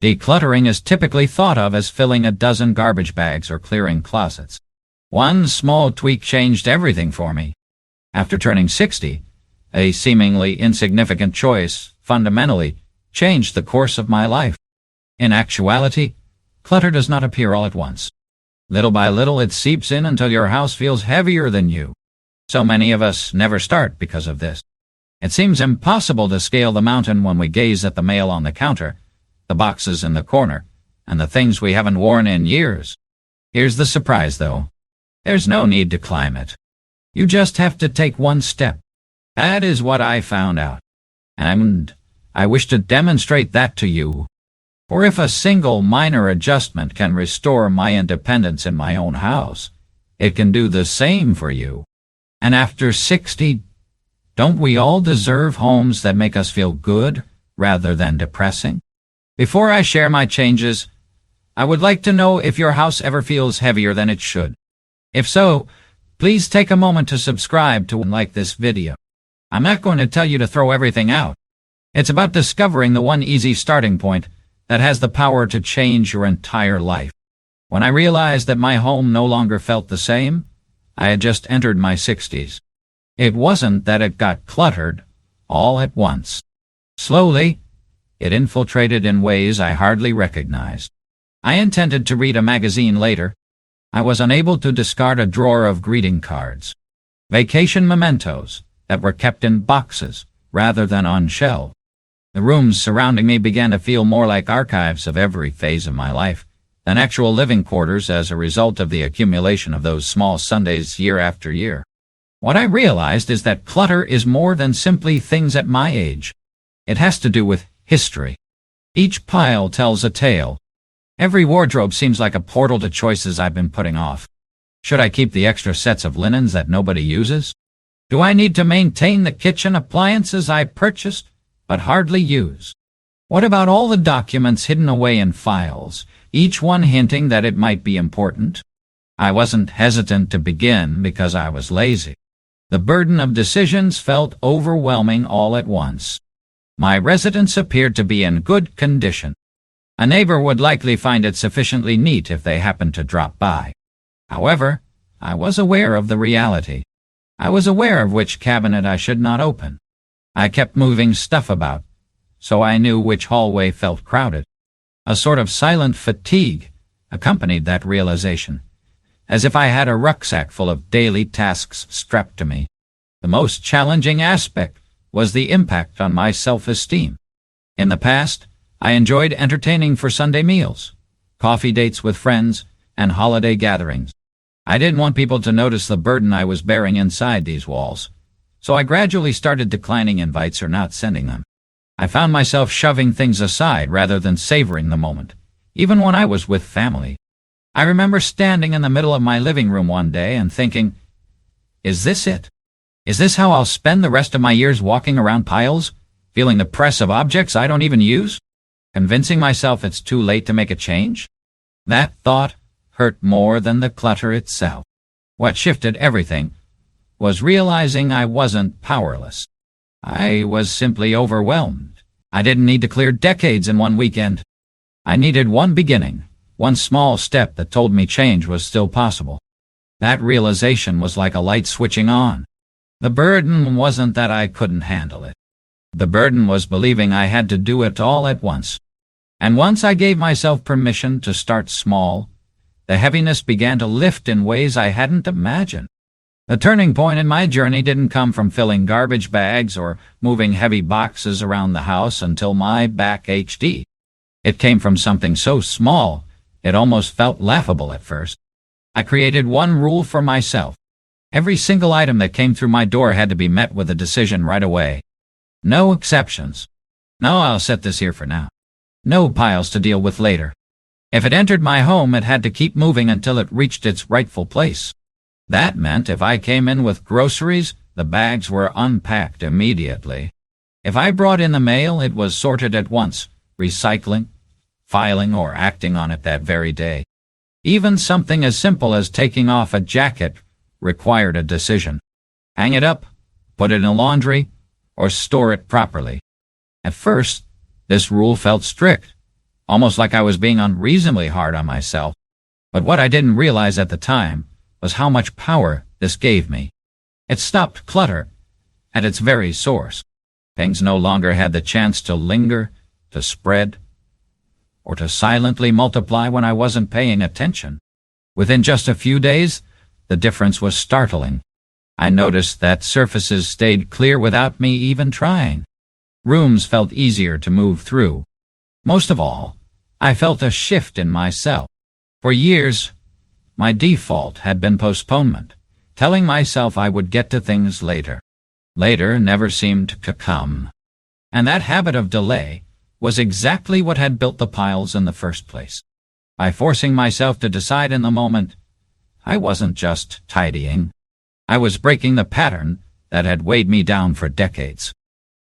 Decluttering is typically thought of as filling a dozen garbage bags or clearing closets. One small tweak changed everything for me. After turning 60, a seemingly insignificant choice fundamentally changed the course of my life. In actuality, clutter does not appear all at once. Little by little, it seeps in until your house feels heavier than you. So many of us never start because of this. It seems impossible to scale the mountain when we gaze at the mail on the counter, the boxes in the corner, and the things we haven't worn in years. Here's the surprise, though. There's no need to climb it. You just have to take one step. That is what I found out. And I wish to demonstrate that to you. For if a single minor adjustment can restore my independence in my own house, it can do the same for you. And after 60, don't we all deserve homes that make us feel good rather than depressing? Before I share my changes, I would like to know if your house ever feels heavier than it should. If so, please take a moment to subscribe to and like this video. I'm not going to tell you to throw everything out. It's about discovering the one easy starting point that has the power to change your entire life. When I realized that my home no longer felt the same, I had just entered my 60s. It wasn't that it got cluttered all at once. Slowly, it infiltrated in ways I hardly recognized. I intended to read a magazine later. I was unable to discard a drawer of greeting cards, vacation mementos that were kept in boxes rather than on shelves. The rooms surrounding me began to feel more like archives of every phase of my life than actual living quarters as a result of the accumulation of those small Sundays year after year. What I realized is that clutter is more than simply things at my age. It has to do with history. Each pile tells a tale. Every wardrobe seems like a portal to choices I've been putting off. Should I keep the extra sets of linens that nobody uses? Do I need to maintain the kitchen appliances I purchased but hardly use? What about all the documents hidden away in files, each one hinting that it might be important? I wasn't hesitant to begin because I was lazy. The burden of decisions felt overwhelming all at once. My residence appeared to be in good condition. A neighbor would likely find it sufficiently neat if they happened to drop by. However, I was aware of the reality. I was aware of which cabinet I should not open. I kept moving stuff about, so I knew which hallway felt crowded. A sort of silent fatigue accompanied that realization, as if I had a rucksack full of daily tasks strapped to me. The most challenging aspect was the impact on my self-esteem. In the past, I enjoyed entertaining for Sunday meals, coffee dates with friends, and holiday gatherings. I didn't want people to notice the burden I was bearing inside these walls, so I gradually started declining invites or not sending them. I found myself shoving things aside rather than savoring the moment, even when I was with family. I remember standing in the middle of my living room one day and thinking, is this it? Is this how I'll spend the rest of my years walking around piles, feeling the press of objects I don't even use? Convincing myself it's too late to make a change? That thought hurt more than the clutter itself. What shifted everything was realizing I wasn't powerless. I was simply overwhelmed. I didn't need to clear decades in one weekend. I needed one beginning, one small step that told me change was still possible. That realization was like a light switching on. The burden wasn't that I couldn't handle it. The burden was believing I had to do it all at once. And once I gave myself permission to start small, the heaviness began to lift in ways I hadn't imagined. The turning point in my journey didn't come from filling garbage bags or moving heavy boxes around the house until my back ached. It came from something so small, it almost felt laughable at first. I created one rule for myself. Every single item that came through my door had to be met with a decision right away. No exceptions. No, I'll set this here for now. No piles to deal with later. If it entered my home, it had to keep moving until it reached its rightful place. That meant if I came in with groceries, the bags were unpacked immediately. If I brought in the mail, it was sorted at once, recycling, filing, or acting on it that very day. Even something as simple as taking off a jacket required a decision. Hang it up, put it in the laundry, or store it properly. At first, this rule felt strict, almost like I was being unreasonably hard on myself. But what I didn't realize at the time was how much power this gave me. It stopped clutter at its very source. Things no longer had the chance to linger, to spread, or to silently multiply when I wasn't paying attention. Within just a few days, the difference was startling. I noticed that surfaces stayed clear without me even trying. Rooms felt easier to move through. Most of all, I felt a shift in myself. For years, my default had been postponement, telling myself I would get to things later. Later never seemed to come. And that habit of delay was exactly what had built the piles in the first place. By forcing myself to decide in the moment, I wasn't just tidying. I was breaking the pattern that had weighed me down for decades.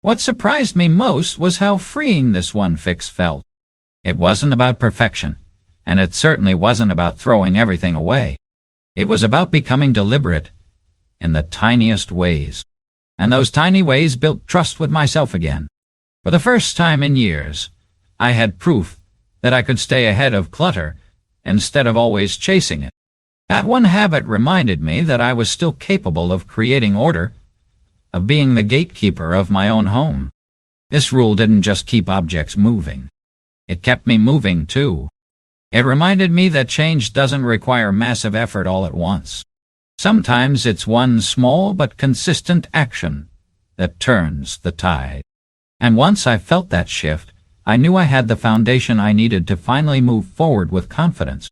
What surprised me most was how freeing this one fix felt. It wasn't about perfection, and it certainly wasn't about throwing everything away. It was about becoming deliberate in the tiniest ways. And those tiny ways built trust with myself again. For the first time in years, I had proof that I could stay ahead of clutter instead of always chasing it. That one habit reminded me that I was still capable of creating order, of being the gatekeeper of my own home. This rule didn't just keep objects moving. It kept me moving, too. It reminded me that change doesn't require massive effort all at once. Sometimes it's one small but consistent action that turns the tide. And once I felt that shift, I knew I had the foundation I needed to finally move forward with confidence.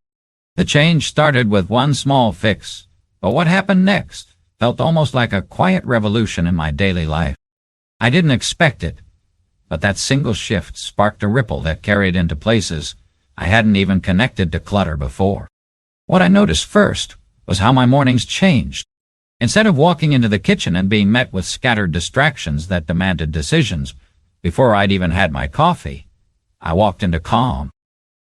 The change started with one small fix, but what happened next felt almost like a quiet revolution in my daily life. I didn't expect it, but that single shift sparked a ripple that carried into places I hadn't even connected to clutter before. What I noticed first was how my mornings changed. Instead of walking into the kitchen and being met with scattered distractions that demanded decisions before I'd even had my coffee, I walked into calm.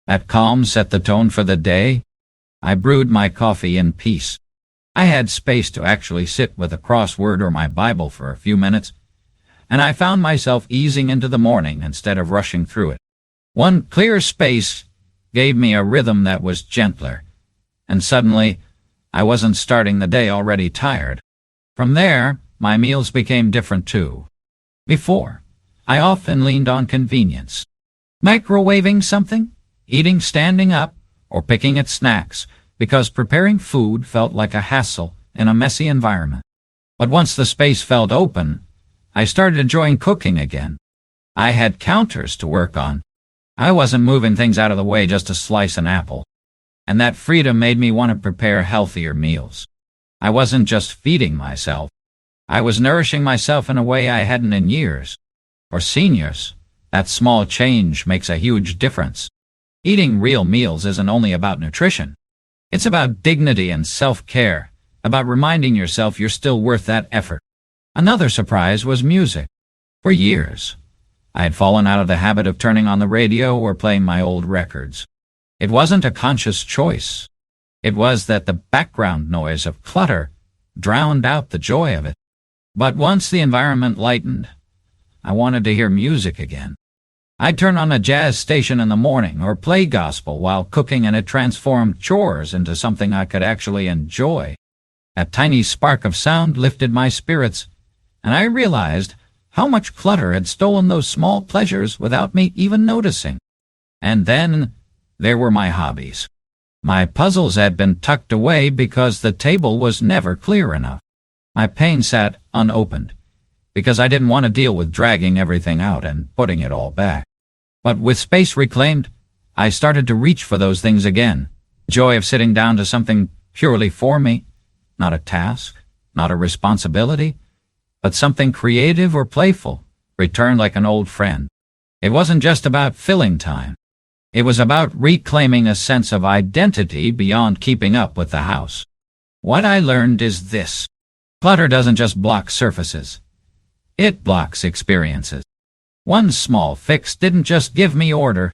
That calm set the tone for the day. I brewed my coffee in peace. I had space to actually sit with a crossword or my Bible for a few minutes, and I found myself easing into the morning instead of rushing through it. One clear space gave me a rhythm that was gentler, and suddenly I wasn't starting the day already tired. From there, my meals became different too. Before, I often leaned on convenience. Microwaving something, eating standing up, or picking at snacks, because preparing food felt like a hassle in a messy environment. But once the space felt open, I started enjoying cooking again. I had counters to work on. I wasn't moving things out of the way just to slice an apple. And that freedom made me want to prepare healthier meals. I wasn't just feeding myself. I was nourishing myself in a way I hadn't in years. For seniors, that small change makes a huge difference. Eating real meals isn't only about nutrition. It's about dignity and self-care, about reminding yourself you're still worth that effort. Another surprise was music. For years, I had fallen out of the habit of turning on the radio or playing my old records. It wasn't a conscious choice. It was that the background noise of clutter drowned out the joy of it. But once the environment lightened, I wanted to hear music again. I'd turn on a jazz station in the morning or play gospel while cooking, and it transformed chores into something I could actually enjoy. That tiny spark of sound lifted my spirits, and I realized how much clutter had stolen those small pleasures without me even noticing. And then there were my hobbies. My puzzles had been tucked away because the table was never clear enough. My paint sat unopened because I didn't want to deal with dragging everything out and putting it all back. But with space reclaimed, I started to reach for those things again. The joy of sitting down to something purely for me, not a task, not a responsibility, but something creative or playful, returned like an old friend. It wasn't just about filling time. It was about reclaiming a sense of identity beyond keeping up with the house. What I learned is this. Clutter doesn't just block surfaces. It blocks experiences. One small fix didn't just give me order.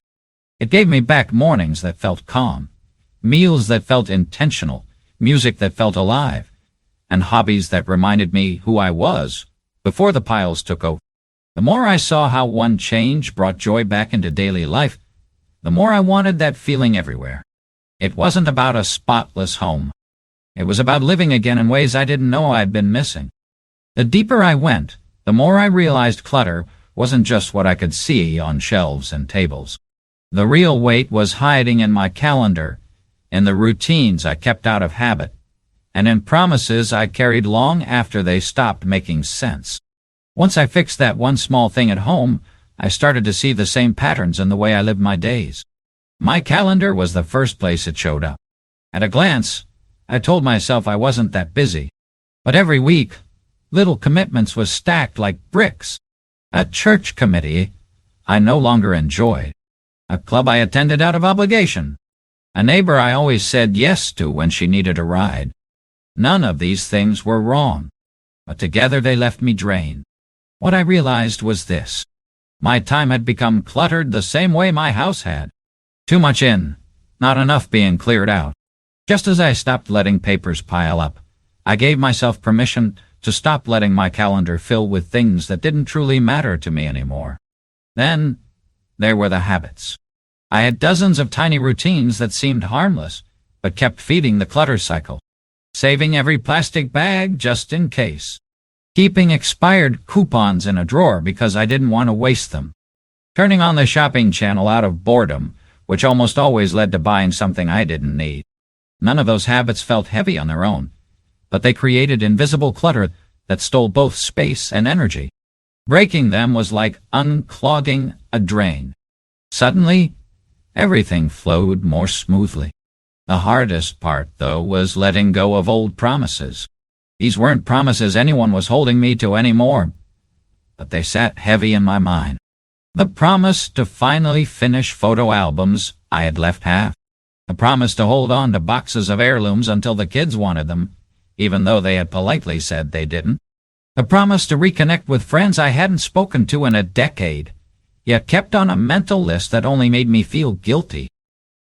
It gave me back mornings that felt calm, meals that felt intentional, music that felt alive, and hobbies that reminded me who I was before the piles took over. The more I saw how one change brought joy back into daily life, the more I wanted that feeling everywhere. It wasn't about a spotless home. It was about living again in ways I didn't know I'd been missing. The deeper I went, the more I realized clutter wasn't just what I could see on shelves and tables. The real weight was hiding in my calendar, in the routines I kept out of habit, and in promises I carried long after they stopped making sense. Once I fixed that one small thing at home, I started to see the same patterns in the way I lived my days. My calendar was the first place it showed up. At a glance, I told myself I wasn't that busy. But every week, little commitments was stacked like bricks. A church committee I no longer enjoyed. A club I attended out of obligation. A neighbor I always said yes to when she needed a ride. None of these things were wrong, but together they left me drained. What I realized was this. My time had become cluttered the same way my house had. Too much in, not enough being cleared out. Just as I stopped letting papers pile up, I gave myself permission to stop letting my calendar fill with things that didn't truly matter to me anymore. Then, there were the habits. I had dozens of tiny routines that seemed harmless, but kept feeding the clutter cycle. Saving every plastic bag just in case. Keeping expired coupons in a drawer because I didn't want to waste them. Turning on the shopping channel out of boredom, which almost always led to buying something I didn't need. None of those habits felt heavy on their own, but they created invisible clutter that stole both space and energy. Breaking them was like unclogging a drain. Suddenly, everything flowed more smoothly. The hardest part, though, was letting go of old promises. These weren't promises anyone was holding me to anymore, but they sat heavy in my mind. The promise to finally finish photo albums I had left half. The promise to hold on to boxes of heirlooms until the kids wanted them, even though they had politely said they didn't. The promise to reconnect with friends I hadn't spoken to in a decade, yet kept on a mental list that only made me feel guilty.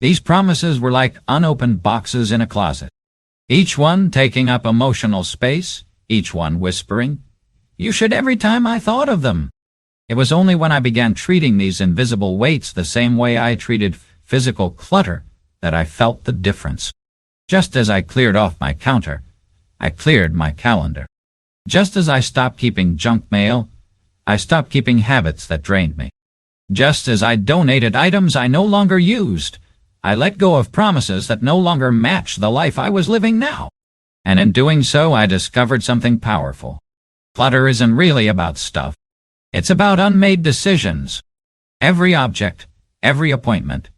These promises were like unopened boxes in a closet, each one taking up emotional space, each one whispering, "You should," every time I thought of them. It was only when I began treating these invisible weights the same way I treated physical clutter that I felt the difference. Just as I cleared off my counter, I cleared my calendar. Just as I stopped keeping junk mail, I stopped keeping habits that drained me. Just as I donated items I no longer used, I let go of promises that no longer matched the life I was living now. And in doing so, I discovered something powerful. Clutter isn't really about stuff. It's about unmade decisions. Every object, every appointment,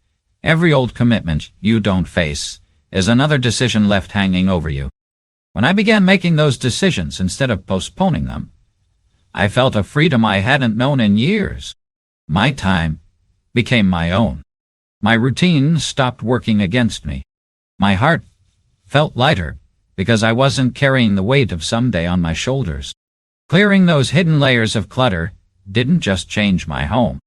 every old commitment you don't face is another decision left hanging over you. When I began making those decisions instead of postponing them, I felt a freedom I hadn't known in years. My time became my own. My routine stopped working against me. My heart felt lighter because I wasn't carrying the weight of someday on my shoulders. Clearing those hidden layers of clutter didn't just change my home.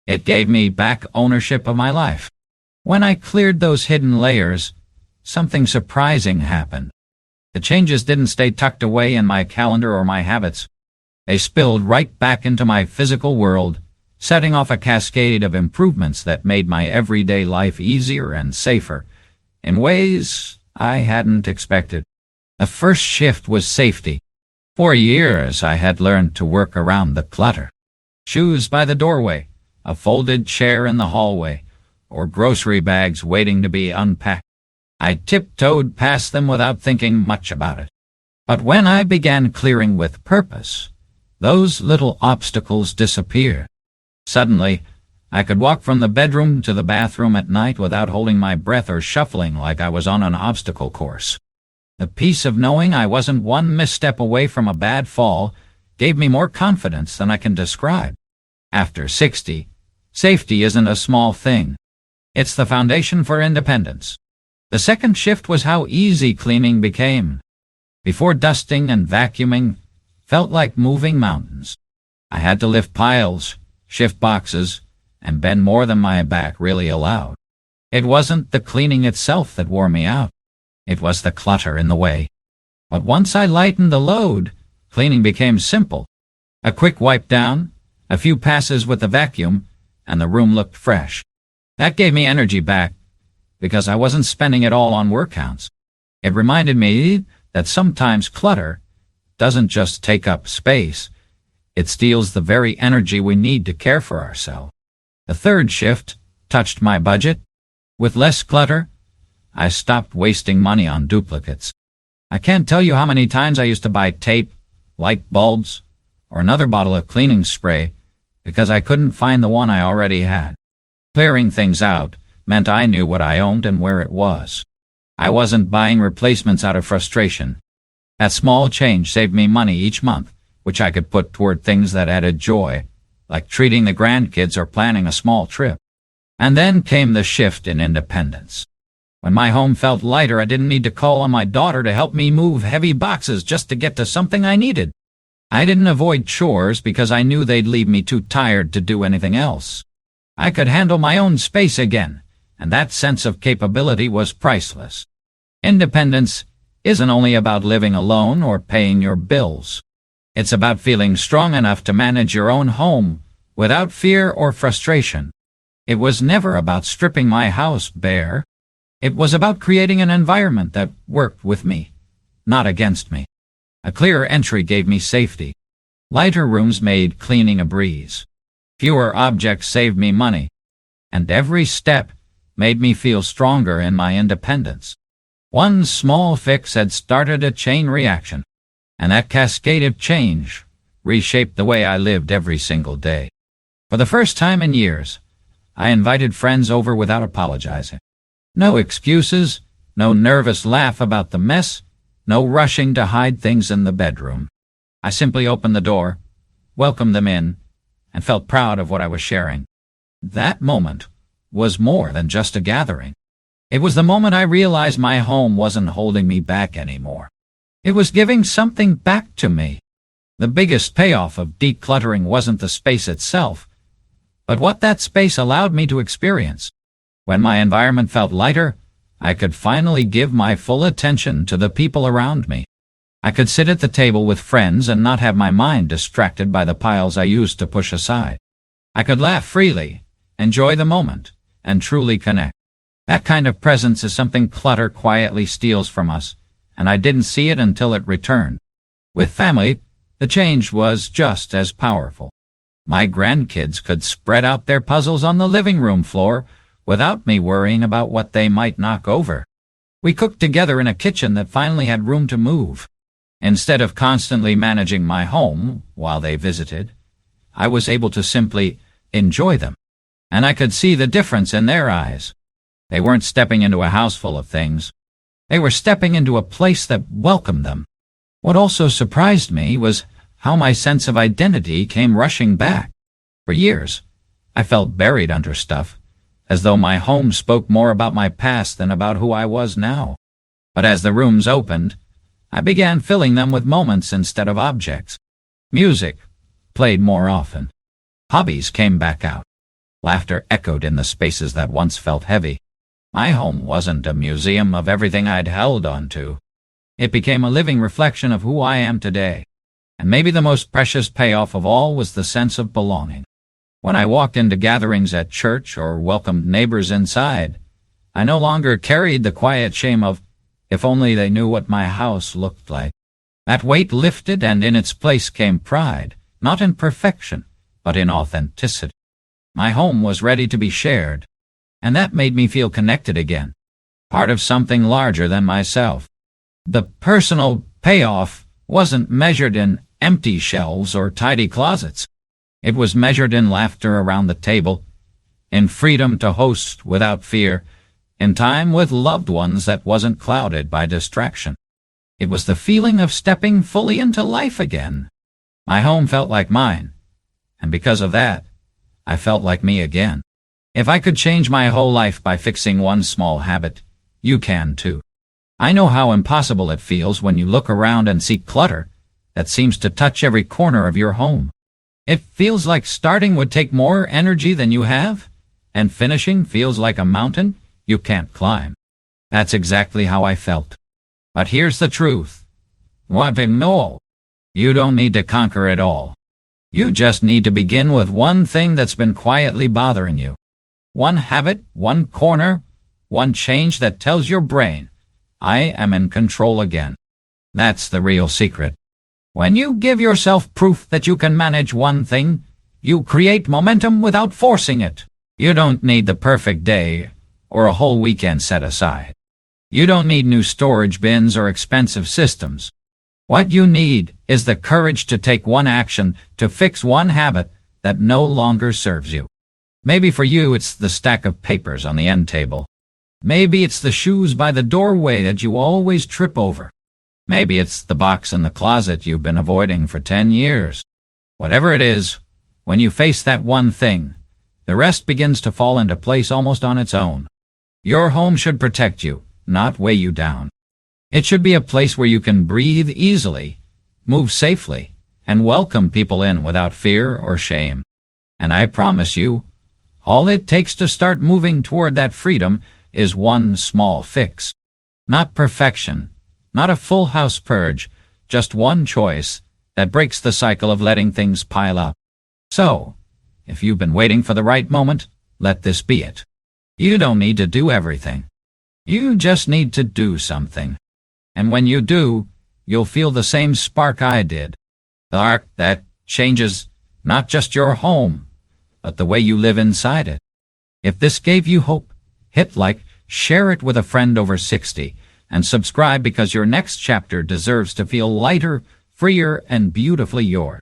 It gave me back ownership of my life. When I cleared those hidden layers, something surprising happened. The changes didn't stay tucked away in my calendar or my habits. They spilled right back into my physical world, setting off a cascade of improvements that made my everyday life easier and safer, in ways I hadn't expected. The first shift was safety. For years I had learned to work around the clutter. Shoes by the doorway, a folded chair in the hallway, or grocery bags waiting to be unpacked. I tiptoed past them without thinking much about it. But when I began clearing with purpose, those little obstacles disappeared. Suddenly, I could walk from the bedroom to the bathroom at night without holding my breath or shuffling like I was on an obstacle course. The peace of knowing I wasn't one misstep away from a bad fall gave me more confidence than I can describe. After 60, safety isn't a small thing. It's the foundation for independence. The second shift was how easy cleaning became. Before, dusting and vacuuming felt like moving mountains. I had to lift piles, shift boxes, and bend more than my back really allowed. It wasn't the cleaning itself that wore me out. It was the clutter in the way. But once I lightened the load, cleaning became simple. A quick wipe down, a few passes with the vacuum, and the room looked fresh. That gave me energy back because I wasn't spending it all on workouts. It reminded me that sometimes clutter doesn't just take up space, it steals the very energy we need to care for ourselves. The third shift touched my budget. With less clutter, I stopped wasting money on duplicates. I can't tell you how many times I used to buy tape, light bulbs, or another bottle of cleaning spray because I couldn't find the one I already had. Clearing things out meant I knew what I owned and where it was. I wasn't buying replacements out of frustration. That small change saved me money each month, which I could put toward things that added joy, like treating the grandkids or planning a small trip. And then came the shift in independence. When my home felt lighter, I didn't need to call on my daughter to help me move heavy boxes just to get to something I needed. I didn't avoid chores because I knew they'd leave me too tired to do anything else. I could handle my own space again, and that sense of capability was priceless. Independence isn't only about living alone or paying your bills. It's about feeling strong enough to manage your own home without fear or frustration. It was never about stripping my house bare. It was about creating an environment that worked with me, not against me. A clearer entry gave me safety. Lighter rooms made cleaning a breeze. Fewer objects saved me money. And every step made me feel stronger in my independence. One small fix had started a chain reaction, and that cascade of change reshaped the way I lived every single day. For the first time in years, I invited friends over without apologizing. No excuses, no nervous laugh about the mess, no rushing to hide things in the bedroom. I simply opened the door, welcomed them in, and felt proud of what I was sharing. That moment was more than just a gathering. It was the moment I realized my home wasn't holding me back anymore. It was giving something back to me. The biggest payoff of decluttering wasn't the space itself, but what that space allowed me to experience. When my environment felt lighter, I could finally give my full attention to the people around me. I could sit at the table with friends and not have my mind distracted by the piles I used to push aside. I could laugh freely, enjoy the moment, and truly connect. That kind of presence is something clutter quietly steals from us, and I didn't see it until it returned. With family, the change was just as powerful. My grandkids could spread out their puzzles on the living room floor without me worrying about what they might knock over. We cooked together in a kitchen that finally had room to move. Instead of constantly managing my home while they visited, I was able to simply enjoy them, and I could see the difference in their eyes. They weren't stepping into a house full of things. They were stepping into a place that welcomed them. What also surprised me was how my sense of identity came rushing back. For years, I felt buried under stuff, as though my home spoke more about my past than about who I was now. But as the rooms opened, I began filling them with moments instead of objects. Music played more often. Hobbies came back out. Laughter echoed in the spaces that once felt heavy. My home wasn't a museum of everything I'd held on to. It became a living reflection of who I am today. And maybe the most precious payoff of all was the sense of belonging. When I walked into gatherings at church or welcomed neighbors inside, I no longer carried the quiet shame of, if only they knew what my house looked like. That weight lifted, and in its place came pride, not in perfection, but in authenticity. My home was ready to be shared, and that made me feel connected again, part of something larger than myself. The personal payoff wasn't measured in empty shelves or tidy closets. It was measured in laughter around the table, in freedom to host without fear, in time with loved ones that wasn't clouded by distraction. It was the feeling of stepping fully into life again. My home felt like mine, and because of that, I felt like me again. If I could change my whole life by fixing one small habit, you can too. I know how impossible it feels when you look around and see clutter that seems to touch every corner of your home. It feels like starting would take more energy than you have, and finishing feels like a mountain you can't climb. That's exactly how I felt. But here's the truth. No, you don't need to conquer it all. You just need to begin with one thing that's been quietly bothering you. One habit, one corner, one change that tells your brain, I am in control again. That's the real secret. When you give yourself proof that you can manage one thing, you create momentum without forcing it. You don't need the perfect day or a whole weekend set aside. You don't need new storage bins or expensive systems. What you need is the courage to take one action to fix one habit that no longer serves you. Maybe for you it's the stack of papers on the end table. Maybe it's the shoes by the doorway that you always trip over. Maybe it's the box in the closet you've been avoiding for 10 years. Whatever it is, when you face that one thing, the rest begins to fall into place almost on its own. Your home should protect you, not weigh you down. It should be a place where you can breathe easily, move safely, and welcome people in without fear or shame. And I promise you, all it takes to start moving toward that freedom is one small fix. Not perfection, not a full house purge, just one choice that breaks the cycle of letting things pile up. So, if you've been waiting for the right moment, let this be it. You don't need to do everything. You just need to do something. And when you do, you'll feel the same spark I did. The arc that changes not just your home, but the way you live inside it. If this gave you hope, hit like, share it with a friend over 60, and subscribe because your next chapter deserves to feel lighter, freer, and beautifully yours.